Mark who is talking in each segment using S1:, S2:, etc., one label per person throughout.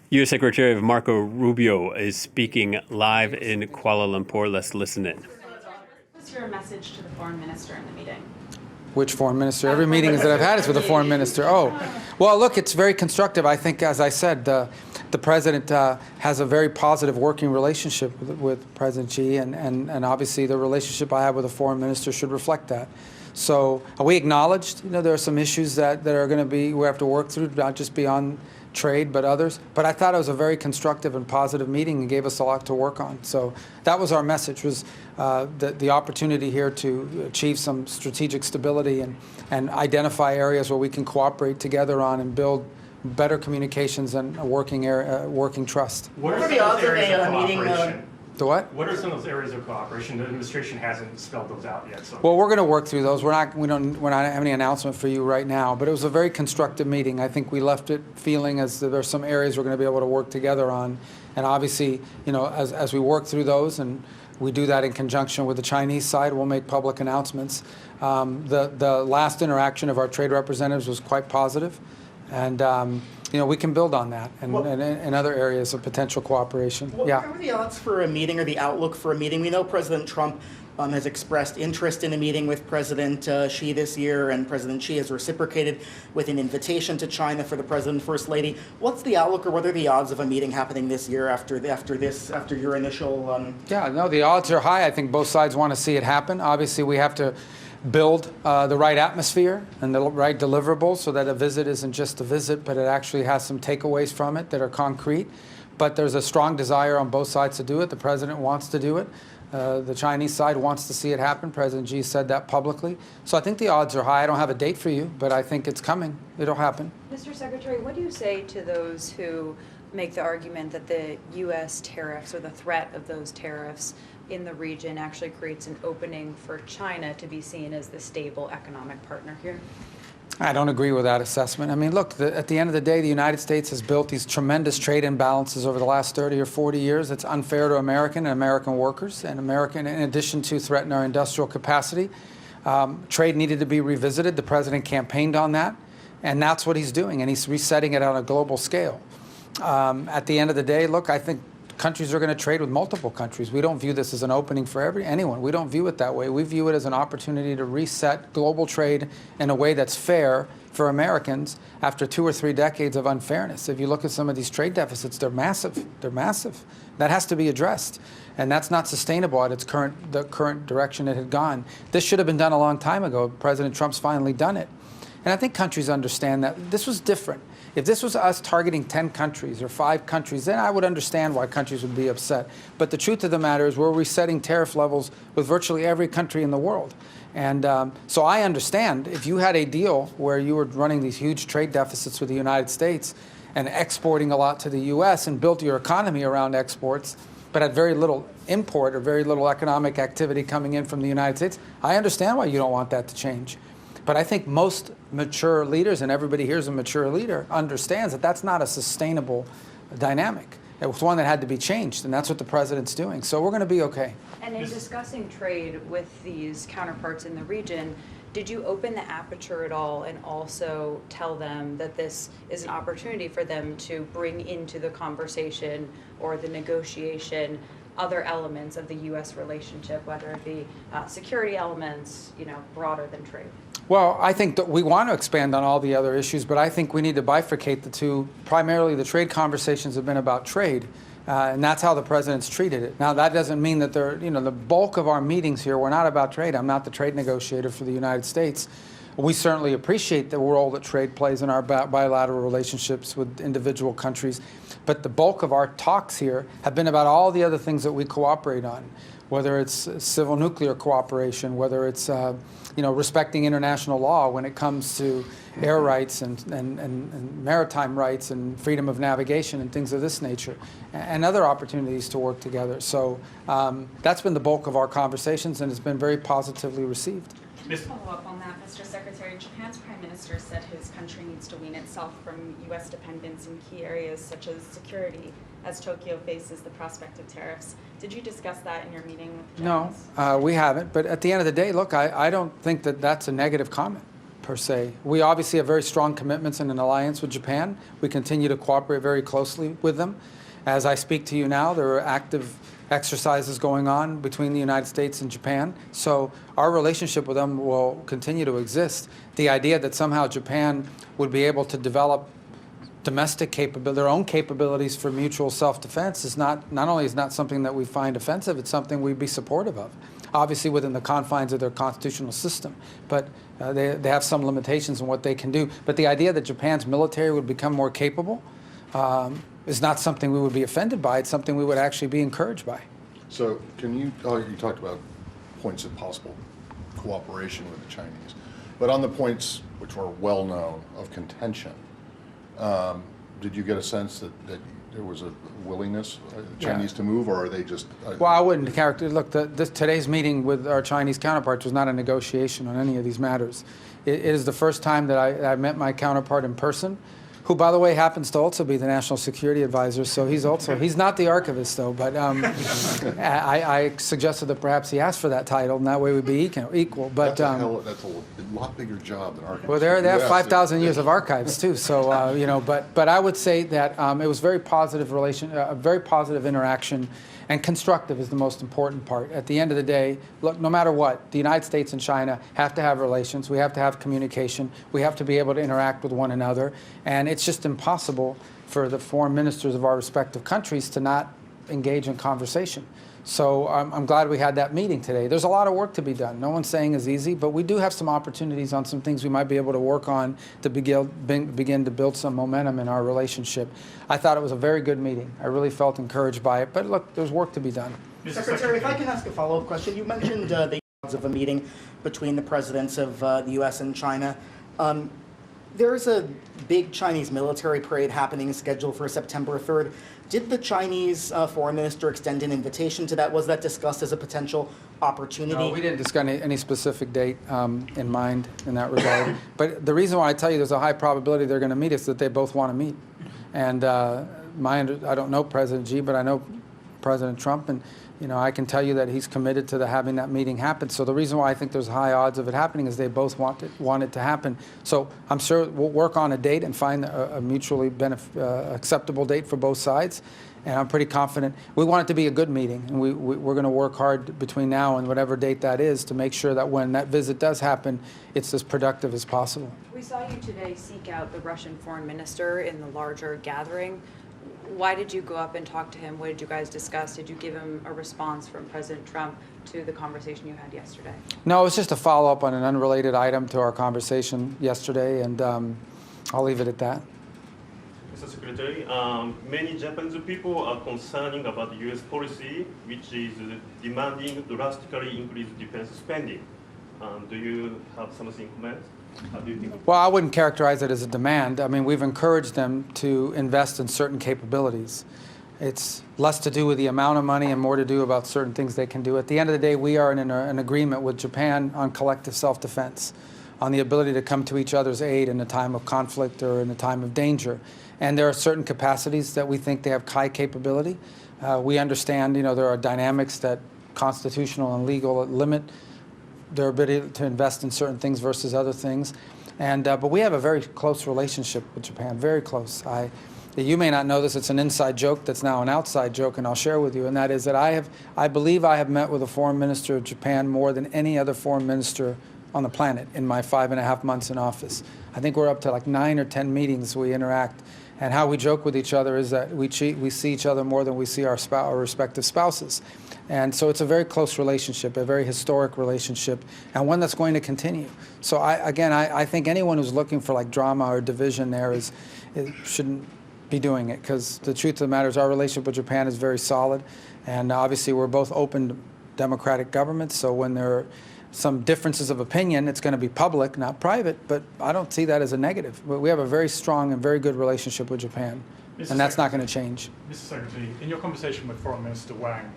S1: U.S. Secretary of Marco Rubio is speaking live in Kuala Lumpur. Let's listen in.
S2: What's your message to the foreign minister in the meeting?
S3: Which foreign minister? Every meeting that I've had is with a foreign minister. Oh, well, look, it's very constructive. I think, as I said, the president has a very positive working relationship with President Xi, and obviously the relationship I have with a foreign minister should reflect that. So we acknowledged, there are some issues that are going to we have to work through, not just beyond trade, but others. But I thought it was a very constructive and positive meeting and gave us a lot to work on. So that was our message, was the opportunity here to achieve some strategic stability and identify areas where we can cooperate together on and build better communications and a working trust.
S4: What are the odds of a meeting?
S3: The what?
S4: What are some of those areas of cooperation? The administration hasn't spelled those out yet. So.
S3: Well, we're going to work through those. We're not having any announcement for you right now. But it was a very constructive meeting. I think we left it feeling as though there's some areas we're going to be able to work together on. And obviously, as we work through those, and we do that in conjunction with the Chinese side, we'll make public announcements. The last interaction of our trade representatives was quite positive, and we can build on that and in other areas of potential cooperation.
S5: What are the odds for a meeting or the outlook for a meeting? We know President Trump has expressed interest in a meeting with President Xi this year, and President Xi has reciprocated with an invitation to China for the President and First Lady. What's the outlook, or what are the odds of a meeting happening this year after your initial?
S3: The odds are high. I think both sides want to see it happen. Obviously, we have to build the right atmosphere and the right deliverables so that a visit isn't just a visit, but it actually has some takeaways from it that are concrete. But there's a strong desire on both sides to do it. The president wants to do it. The Chinese side wants to see it happen. President Xi said that publicly. So I think the odds are high. I don't have a date for you, but I think it's coming. It'll happen.
S6: Mr. Secretary, what do you say to those who make the argument that the U.S. tariffs or the threat of those tariffs in the region actually creates an opening for China to be seen as the stable economic partner here?
S3: I don't agree with that assessment. I mean, look, at the end of the day, the United States has built these tremendous trade imbalances over the last 30 or 40 years. It's unfair to American and American workers, and in addition to threaten our industrial capacity. Trade needed to be revisited. The president campaigned on that, and that's what he's doing, and he's resetting it on a global scale. At the end of the day, look, I think countries are going to trade with multiple countries. We don't view this as an opening for anyone. We don't view it that way. We view it as an opportunity to reset global trade in a way that's fair for Americans after 2 or 3 decades of unfairness. If you look at some of these trade deficits, they're massive. They're massive. That has to be addressed. And that's not sustainable at the current direction it had gone. This should have been done a long time ago. President Trump's finally done it. And I think countries understand that this was different. If this was us targeting 10 countries or 5 countries, then I would understand why countries would be upset. But the truth of the matter is we're resetting tariff levels with virtually every country in the world. And so I understand if you had a deal where you were running these huge trade deficits with the United States and exporting a lot to the U.S. and built your economy around exports, but had very little import or very little economic activity coming in from the United States, I understand why you don't want that to change. But I think most mature leaders, and everybody here is a mature leader, understands that that's not a sustainable dynamic. It was one that had to be changed, and that's what the president's doing. So we're going to be okay.
S6: And in discussing trade with these counterparts in the region, did you open the aperture at all and also tell them that this is an opportunity for them to bring into the conversation or the negotiation other elements of the U.S. relationship, whether it be security elements, broader than trade?
S3: Well, I think that we want to expand on all the other issues, but I think we need to bifurcate the two. Primarily, the trade conversations have been about trade, and that's how the president's treated it. Now, that doesn't mean that the bulk of our meetings here were not about trade. I'm not the trade negotiator for the United States. We certainly appreciate the role that trade plays in our bilateral relationships with individual countries, but the bulk of our talks here have been about all the other things that we cooperate on, whether it's civil nuclear cooperation, whether it's respecting international law when it comes to air rights and maritime rights and freedom of navigation and things of this nature, and other opportunities to work together. So that's been the bulk of our conversations, and it's been very positively received.
S2: Just follow up on that, Mr. Secretary. Japan's Prime Minister said his country needs to wean itself from U.S. dependence in key areas such as security as Tokyo faces the prospect of tariffs. Did you discuss that in your meeting with Japan?
S3: No, we haven't. But at the end of the day, look, I don't think that that's a negative comment. per se. We obviously have very strong commitments and an alliance with Japan. We continue to cooperate very closely with them. As I speak to you now, there are active exercises going on between the United States and Japan. So our relationship with them will continue to exist. The idea that somehow Japan would be able to develop domestic capability, their own capabilities for mutual self-defense is not only is not something that we find offensive, it's something we'd be supportive of. Obviously within the confines of their constitutional system, but they have some limitations in what they can do. But the idea that Japan's military would become more capable is not something we would be offended by. It's something we would actually be encouraged by.
S7: So can you talked about points of possible cooperation with the Chinese, but on the points which are well known of contention, did you get a sense that there was a willingness the Chinese to move, or are they just?
S3: Well, I wouldn't look. Today's meeting with our Chinese counterparts was not a negotiation on any of these matters. It is the first time that I met my counterpart in person, who, by the way, happens to also be the National Security Advisor. So he's not the archivist, though. But I suggested that perhaps he asked for that title, and that way we'd be equal. But
S7: that's a lot bigger job than archivist.
S3: well, they have 5,000 years of archives too. So but I would say that it was very positive a very positive interaction. And constructive is the most important part. At the end of the day, look, no matter what, the United States and China have to have relations. We have to have communication. We have to be able to interact with one another. And it's just impossible for the foreign ministers of our respective countries to not engage in conversation. So I'm glad we had that meeting today. There's a lot of work to be done. No one's saying it's easy, but we do have some opportunities on some things we might be able to work on to begin to build some momentum in our relationship. I thought it was a very good meeting. I really felt encouraged by it. But look, there's work to be done.
S5: Secretary, if I can ask a follow-up question. You mentioned the odds of a meeting between the presidents of the U.S. and China. There's a big Chinese military parade happening scheduled for September 3rd. Did the Chinese foreign minister extend an invitation to that? Was that discussed as a potential opportunity?
S3: No, we didn't discuss any specific date in mind in that regard. But the reason why I tell you there's a high probability they're going to meet is that they both want to meet. And I don't know President Xi, but I know President Trump, and I can tell you that he's committed to having that meeting happen. So the reason why I think there's high odds of it happening is they both want it to happen. So I'm sure we'll work on a date and find a mutually acceptable date for both sides. And I'm pretty confident. We want it to be a good meeting, and we're going to work hard between now and whatever date that is to make sure that when that visit does happen, it's as productive as possible.
S6: We saw you today seek out the Russian foreign minister in the larger gathering. Why did you go up and talk to him? What did you guys discuss? Did you give him a response from President Trump to the conversation you had yesterday?
S3: No, it was just a follow-up on an unrelated item to our conversation yesterday, and I'll leave it at that.
S8: Mr. Secretary, many Japanese people are concerning about the U.S. policy, which is demanding drastically increased defense spending. Do you have something to comment? How do you think?
S3: Well, I wouldn't characterize it as a demand. I mean, we've encouraged them to invest in certain capabilities. It's less to do with the amount of money and more to do about certain things they can do. At the end of the day, we are in an agreement with Japan on collective self-defense, on the ability to come to each other's aid in a time of conflict or in a time of danger. And there are certain capacities that we think they have high capability. We understand, there are dynamics that constitutional and legal limit their ability to invest in certain things versus other things. But we have a very close relationship with Japan, very close. You may not know this, it's an inside joke that's now an outside joke, and I'll share with you, and that is that I believe I have met with a foreign minister of Japan more than any other foreign minister on the planet in my 5.5 months in office. I think we're up to like 9 or 10 meetings we interact. And how we joke with each other is that we see each other more than we see our respective spouses. And so it's a very close relationship, a very historic relationship, and one that's going to continue. So I think anyone who's looking for like drama or division there shouldn't be doing it, because the truth of the matter is our relationship with Japan is very solid. And obviously we're both open democratic governments, so when there are some differences of opinion, it's going to be public, not private, but I don't see that as a negative. We have a very strong and very good relationship with Japan, and that's not going to change.
S9: Mr. Secretary, in your conversation with Foreign Minister Wang,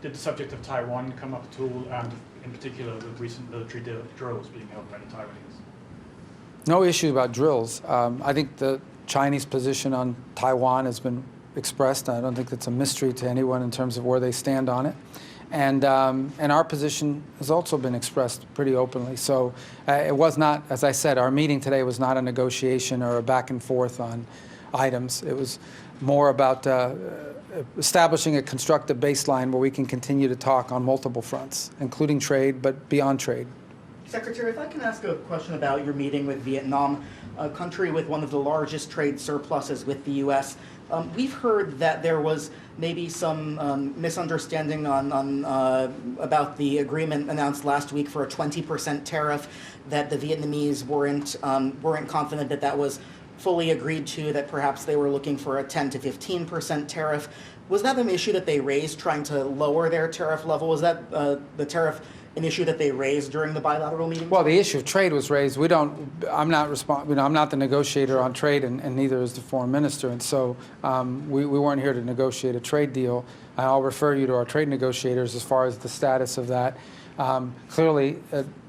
S9: did the subject of Taiwan come up at all, and in particular the recent military drills being held by the Taiwanese?
S3: No issue about drills. I think the Chinese position on Taiwan has been expressed. I don't think it's a mystery to anyone in terms of where they stand on it. And our position has also been expressed pretty openly. So it was not, as I said, our meeting today was not a negotiation or a back and forth on items. It was more about establishing a constructive baseline where we can continue to talk on multiple fronts, including trade, but beyond trade.
S5: Secretary, if I can ask a question about your meeting with Vietnam, a country with one of the largest trade surpluses with the U.S. We've heard that there was maybe some misunderstanding about the agreement announced last week for a 20% tariff, that the Vietnamese weren't confident that that was fully agreed to, that perhaps they were looking for a 10 to 15% tariff. Was that an issue that they raised, trying to lower their tariff level? Was that the tariff an issue that they raised during the bilateral meeting?
S3: Well, the issue of trade was raised. I'm not the negotiator on trade, and neither is the foreign minister. And so we weren't here to negotiate a trade deal. And I'll refer you to our trade negotiators as far as the status of that. Clearly,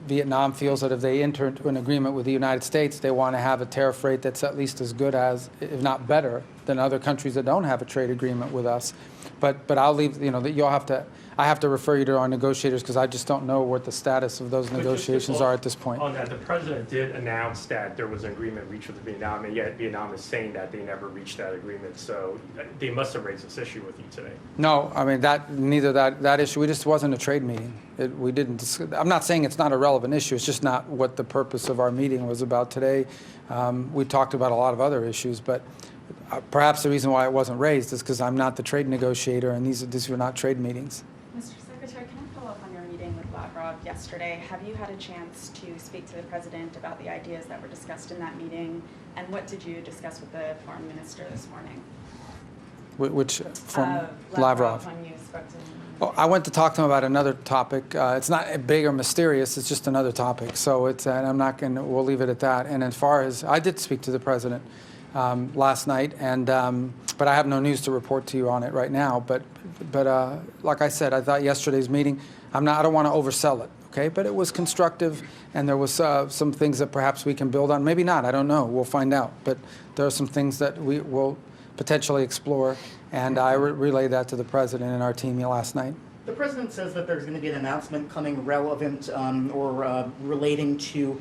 S3: Vietnam feels that if they enter into an agreement with the United States, they want to have a tariff rate that's at least as good as, if not better, than other countries that don't have a trade agreement with us. But I'll leave, that I have to refer you to our negotiators because I just don't know what the status of those negotiations are at this point.
S4: On that, the president did announce that there was an agreement reached with Vietnam, and yet Vietnam is saying that they never reached that agreement. So they must have raised this issue with you today.
S3: No, I mean neither that issue. We just wasn't a trade meeting. We didn't. I'm not saying it's not a relevant issue. It's just not what the purpose of our meeting was about today. We talked about a lot of other issues, but perhaps the reason why it wasn't raised is because I'm not the trade negotiator, and these were not trade meetings.
S2: Mr. Secretary, can I follow up on your meeting with Lavrov yesterday? Have you had a chance to speak to the president about the ideas that were discussed in that meeting? And what did you discuss with the foreign minister this morning?
S3: Which from Lavrov?
S2: When you spoke to him.
S3: Well, I went to talk to him about another topic. It's not big or mysterious. It's just another topic. So and I'm not going to. We'll leave it at that. And as far as I did speak to the president last night, and but I have no news to report to you on it right now. But like I said, I thought yesterday's meeting. I don't want to oversell it. Okay, but it was constructive, and there was some things that perhaps we can build on. Maybe not. I don't know. We'll find out. But there are some things that we will potentially explore, and I relayed that to the president and our team last night.
S5: The president says that there's going to be an announcement coming relevant or relating to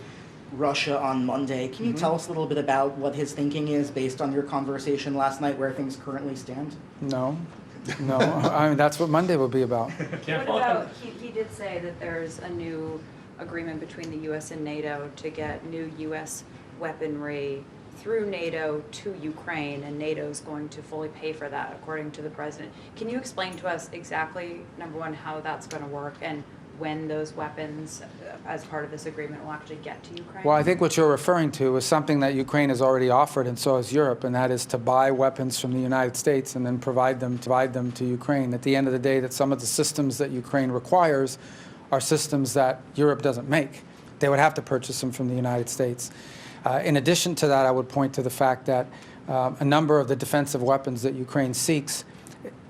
S5: Russia on Monday. Can you tell us a little bit about what his thinking is based on your conversation last night, where things currently stand?
S3: No. I mean, that's what Monday will be about.
S6: What about, he did say that there's a new agreement between the U.S. and NATO to get new U.S. weaponry through NATO to Ukraine, and NATO is going to fully pay for that, according to the president. Can you explain to us exactly, number one, how that's going to work, and when those weapons, as part of this agreement, will actually get to Ukraine?
S3: Well, I think what you're referring to is something that Ukraine has already offered, and so has Europe, and that is to buy weapons from the United States and then provide them to Ukraine. At the end of the day, that some of the systems that Ukraine requires are systems that Europe doesn't make. They would have to purchase them from the United States. In addition to that, I would point to the fact that a number of the defensive weapons that Ukraine seeks,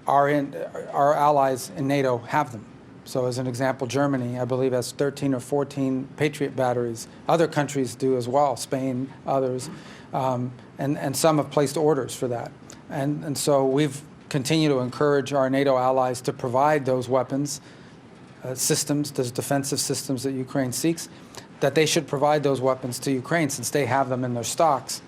S3: our allies in NATO have them. So as an example, Germany, I believe, has 13 or 14 Patriot batteries. Other countries do as well, Spain, others. And some have placed orders for that. And so we've continued to encourage our NATO allies to provide those weapons, systems, those defensive systems that Ukraine seeks, that they should provide those weapons to Ukraine since they have them in their stocks.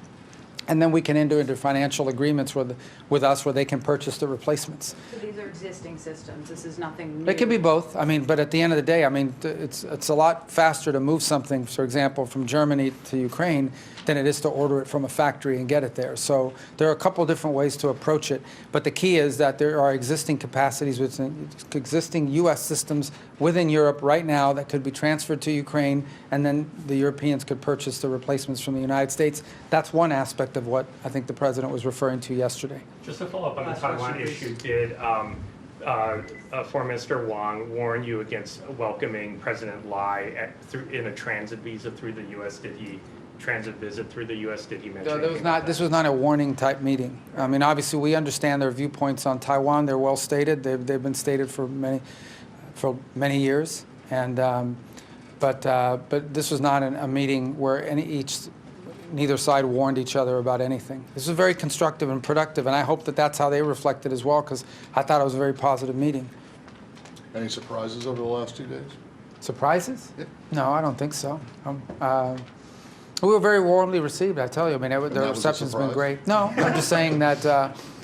S3: And then we can enter into financial agreements with us where they can purchase the replacements.
S6: So these are existing systems. This is nothing new.
S3: It can be both. I mean, but at the end of the day, I mean, it's a lot faster to move something, for example, from Germany to Ukraine than it is to order it from a factory and get it there. So there are a couple different ways to approach it. But the key is that there are existing capacities within existing U.S. systems within Europe right now that could be transferred to Ukraine, and then the Europeans could purchase the replacements from the United States. That's one aspect of what I think the president was referring to yesterday.
S4: Just to follow up on the Taiwan issue, did Foreign Minister Wang warn you against welcoming President Lai in a transit visa through the U.S.? Did he transit visit through the U.S.? Did he mention
S3: this was not a warning type meeting. I mean, obviously, we understand their viewpoints on Taiwan. They're well stated. They've been stated for many years. And but this was not a meeting where neither side warned each other about anything. This was very constructive and productive, and I hope that that's how they reflected as well, because I thought it was a very positive meeting.
S7: Any surprises over the last 2 days?
S3: Surprises?
S7: Yeah.
S3: No, I don't think so. We were very warmly received, I tell you. I mean, the
S7: that was a
S3: reception's been
S7: surprise?
S3: great. No, I'm just saying that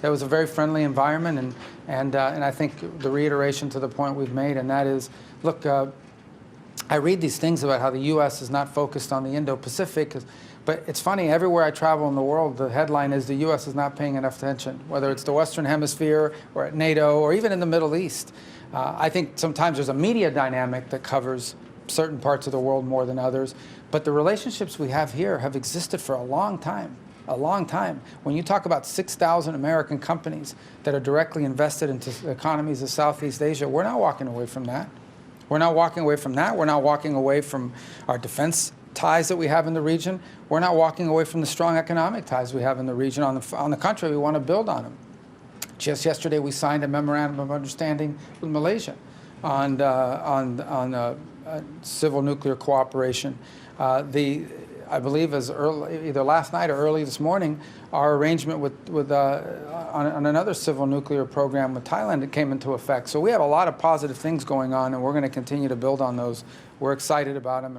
S3: it was a very friendly environment, and I think the reiteration to the point we've made, and that is, look, I read these things about how the U.S. is not focused on the Indo-Pacific, but it's funny, everywhere I travel in the world, the headline is the U.S. is not paying enough attention, whether it's the Western Hemisphere or at NATO or even in the Middle East. I think sometimes there's a media dynamic that covers certain parts of the world more than others, but the relationships we have here have existed for a long time. A long time. When you talk about 6,000 American companies that are directly invested into economies of Southeast Asia, we're not walking away from that. We're not walking away from that. We're not walking away from our defense ties that we have in the region. We're not walking away from the strong economic ties we have in the region. On the contrary, we want to build on them. Just yesterday, we signed a memorandum of understanding with Malaysia on civil nuclear cooperation. I believe as early, either last night or early this morning, our arrangement on another civil nuclear program with Thailand that came into effect. So we have a lot of positive things going on, and we're going to continue to build on those. We're excited about them.